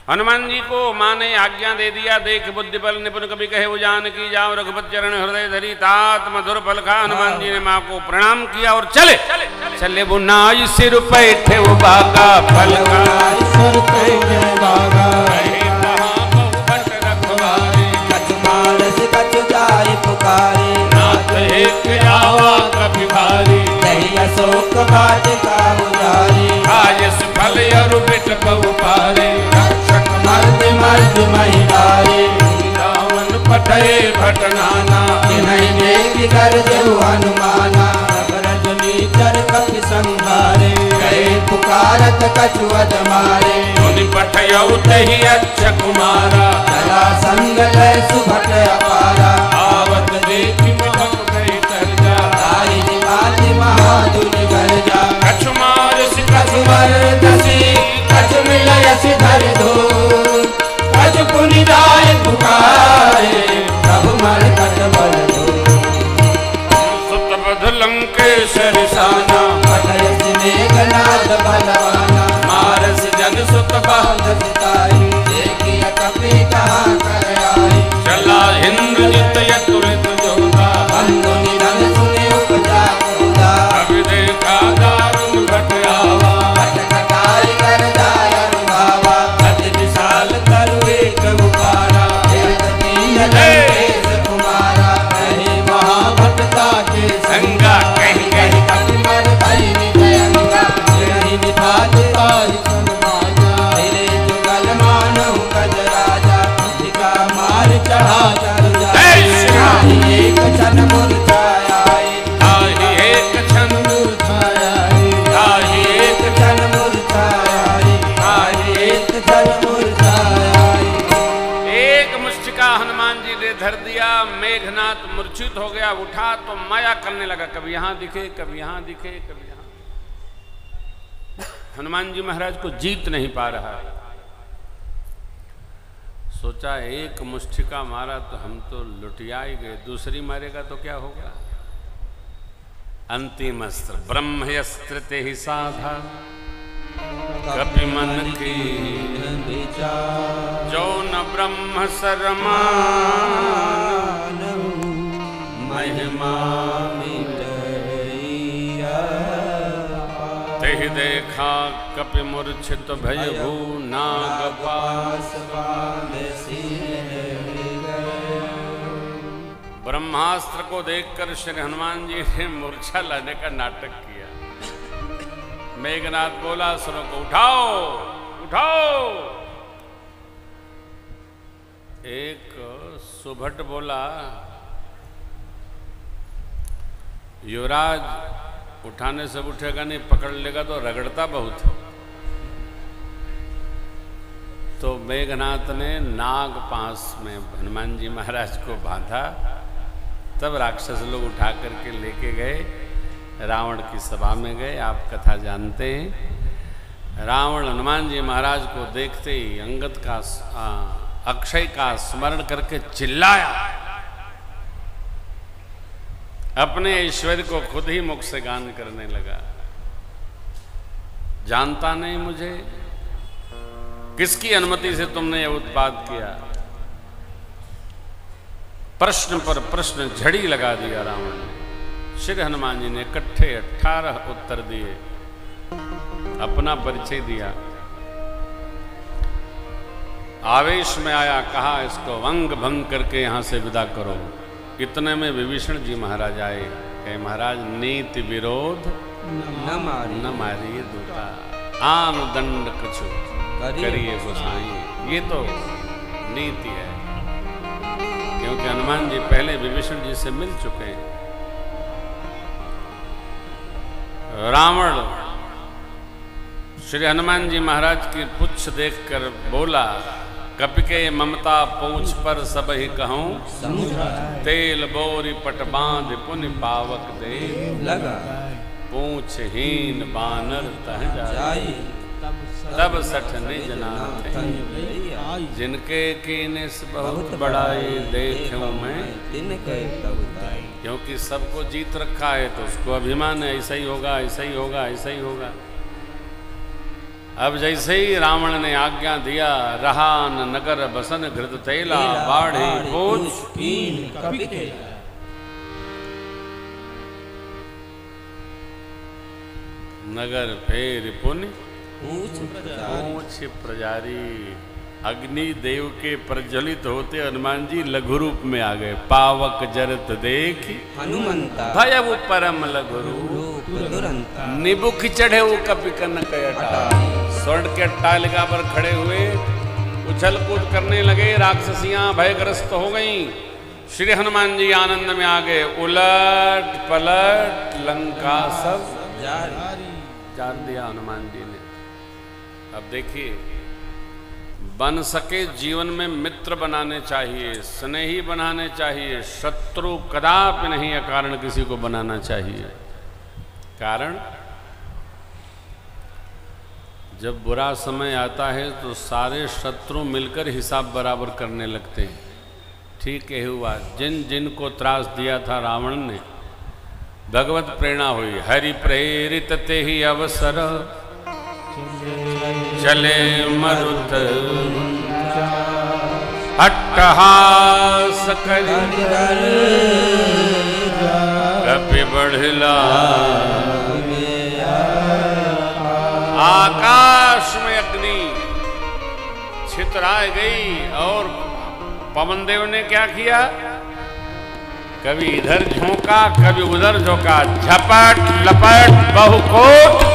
हनुमान जी को माँ ने आज्ञा दे दिया, देख बुद्धि बल निपुण कभी कहे वो जान की जाओ रघुपति चरण हृदय धरी तात मधुर फल खा। हनुमान जी ने माँ को प्रणाम किया और चले चले वो नाई सिर पैठे वो बागा फल का अशोक वाटिका उजारी आयस फल अरु बिट बहु पारे रक्षक मर्द मर्द महिलारी रावण पठे भटनाना तिन्हि नेति कर देहु हनुमाना रजनी चर कपि संहारे गए पुकारत कछुअत मारे मुनि पठयउ तहि अच्छ कुमारा चला संग लय सुभट अपारा आवत देखि महक गई तरजा तारी निपाति महादुनि गर्जा कछु मारसि कछु मर्दसी कछु मिलयसि धरि धूल कछु पुनि जाय पुकारे प्रभु मरकट बल सुत बध लंकेश्वर साना पठयसि मेघनाद बलवाना मारसि जन सुत बांध सिताई देखिय कपि कहाँ कर आई चला इंद्रजित यतुलित जोधा बंधु निधन सुनि उपजा क्रोधा कवि देखा दारुण घट आवा घट घटाई कर जाय अनुभावा अति विशाल करु एक उपारा देवती लंकेश कुमारा कहे महाभटता के संगा कहीं कहीं कपि मर भई निजयंगा नहीं निभात पाहि सनमाजा तेरे जुगल मानहु गज राजा अधिका मार चढ़ा चल जाए एक क्षण मुरझाए ताहि एक क्षण मुरझाए ताहि एक क्षण मुरझाए ताहि एक क्षण मुरझाए एक मुष्टिका हनुमान जी ने धर दिया। मेघनाथ मूर्छित हो गया, उठा तो माया करने लगा, कभी यहाँ दिखे कभी यहाँ दिखे कभी यहाँ। हनुमान जी महाराज को जीत नहीं पा रहा है। सोचा एक मुष्टिका मारा तो हम तो लुटिया ही गए, दूसरी मारेगा तो क्या होगा। अंतिम अस्त्र ब्रह्मस्त्र ते ही साधा कपि मन की जो न ब्रह्म शरमा महिमा तेहि देखा कपि मूर्छित भयभू नागपास। ब्रह्मास्त्र को देखकर श्री हनुमान जी ने मूर्छा लाने का नाटक किया। मेघनाथ बोला सुनो को उठाओ उठाओ। एक सुभट बोला युवराज उठाने से उठेगा नहीं, पकड़ लेगा तो रगड़ता बहुत। तो मेघनाथ ने नाग पास में हनुमान जी महाराज को बांधा। तब राक्षस लोग उठा करके लेके गए, रावण की सभा में गए। आप कथा जानते हैं। रावण हनुमान जी महाराज को देखते ही अंगद का अक्षय का स्मरण करके चिल्लाया, अपने ऐश्वर्य को खुद ही मुख से गान करने लगा। जानता नहीं मुझे, किसकी अनुमति से तुमने यह उत्पात किया। प्रश्न पर प्रश्न झड़ी लगा दिया रावण ने। श्री हनुमान जी ने इकट्ठे 18 उत्तर दिए, अपना परिचय दिया। आवेश में आया, कहा इसको वंग भंग करके यहां से विदा करो। इतने में विभीषण जी महाराज आए, कहे महाराज नीति विरोध न मारिए दूता, आन दंड कछु करिए गोसाई। ये तो नीति है, क्योंकि हनुमान जी पहले विभीषण जी से मिल चुके हैं। रावण श्री हनुमान जी महाराज की पुच्छ देखकर बोला, कपि के ममता पूछ पर सब ही कहूं, तेल बोरी पट बांध पुनि पावक दे लगा पूछ हीन बानर तह जाई। तब सठ निज नाथ जिनके कीनिस बहुत बड़ाई देखूं मैं। क्योंकि सबको जीत रखा है तो उसको अभिमान है, ऐसा ही होगा ऐसा ही होगा ऐसा ही होगा। अब जैसे ही रावण ने आज्ञा दिया, रहा न नगर बसन घृत तैला, बाढ़ी पूछ नगर फेर पुण्य पूछ प्रजारी। अग्नि देव के प्रज्वलित होते हनुमान जी लघु रूप में आ गए। पावक जरत देख हनुमंता भयउ परम लघु रूप, निबुख चढ़े वो कपि कनक अटा। स्वर्ण के अट्टालिका पर खड़े हुए उछल कूद करने लगे। राक्षसियां भयग्रस्त हो गईं। श्री हनुमान जी आनंद में आ गए। उलट पलट लंका सब जार दिया हनुमान जी ने। अब देखिए, बन सके जीवन में मित्र बनाने चाहिए, स्नेही बनाने चाहिए, शत्रु कदापि नहीं अकारण किसी को बनाना चाहिए। कारण जब बुरा समय आता है तो सारे शत्रु मिलकर हिसाब बराबर करने लगते हैं। ठीक है हुआ, जिन जिन को त्रास दिया था रावण ने, भगवत प्रेरणा हुई। हरि प्रेरित ते ही अवसर चले मरुत, अट्टहास करि कपि बढ़ला। आकाश में अग्नि छितराई गई और पवन देव ने क्या किया, कभी इधर झोंका कभी उधर झोंका, झपट लपट बहुकोट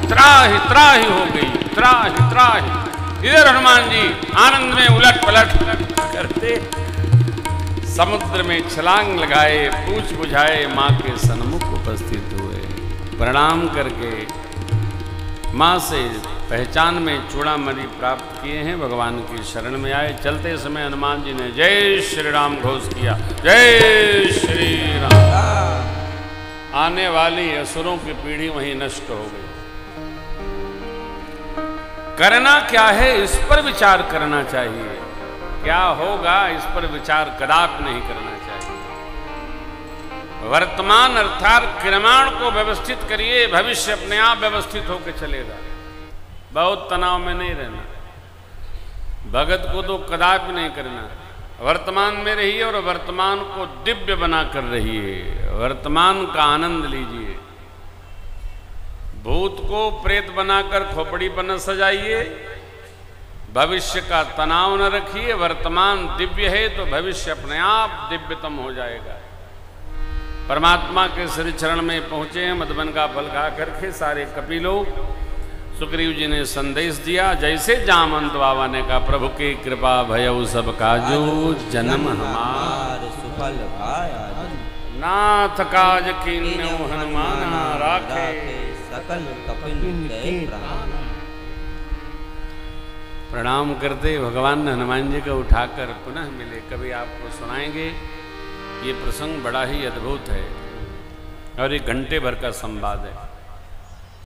त्राही त्राही हो गई, त्राही त्राही। इधर हनुमान जी आनंद में उलट पलट करते समुद्र में छलांग लगाए, पूछ बुझाए माँ के सन्मुख उपस्थित हुए। प्रणाम करके माँ से पहचान में चूड़ामणि प्राप्त किए हैं, भगवान की शरण में आए। चलते समय हनुमान जी ने जय श्री राम घोष किया। जय श्री राम। आने वाली असुरों की पीढ़ी वहीं नष्ट हो गई। करना क्या है इस पर विचार करना चाहिए, क्या होगा इस पर विचार कदापि नहीं करना चाहिए। वर्तमान अर्थात क्रियाण को व्यवस्थित करिए, भविष्य अपने आप व्यवस्थित होकर चलेगा। बहुत तनाव में नहीं रहना, भगत को तो कदापि नहीं करना। वर्तमान में रहिए और वर्तमान को दिव्य बना कर रहिए, वर्तमान का आनंद लीजिए। भूत को प्रेत बनाकर खोपड़ी पर न सजाइए, भविष्य का तनाव न रखिए। वर्तमान दिव्य है तो भविष्य अपने आप दिव्यतम हो जाएगा। परमात्मा के श्री चरण में पहुंचे हैं, मधुबन का फल खा करके सारे कपिलों। सुग्रीव जी ने संदेश दिया, जैसे जामवंत बाबा ने कहा, प्रभु की कृपा भयउ सब काजू, जन्म हमार सुफल पाया। नाथ काज कीन्यो हनुमाना राखे, सकल कपिन के प्राण। प्रणाम करते भगवान ने हनुमान जी को उठाकर पुनः मिले। कभी आपको सुनाएंगे, ये प्रसंग बड़ा ही अद्भुत है और एक घंटे भर का संवाद है।